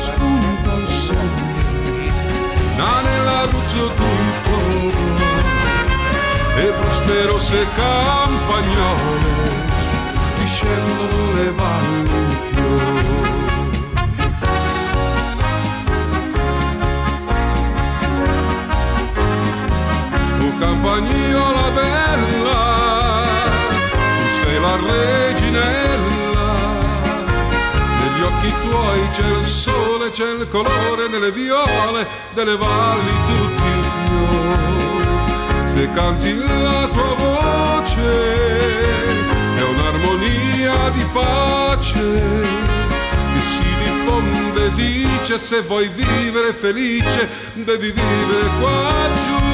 spunta il sole, nell'Abruzzo tutto e prosperose campagnole discendono le valli in fiore. O campagnola bella, tu sei la reginella, negli occhi tuoi c'è il sole, c'è il colore nelle viole delle valli tutti i fiori. Se canti la tua voce è un'armonia di pace che si diffonde, dice se vuoi vivere felice devi vivere qua giù.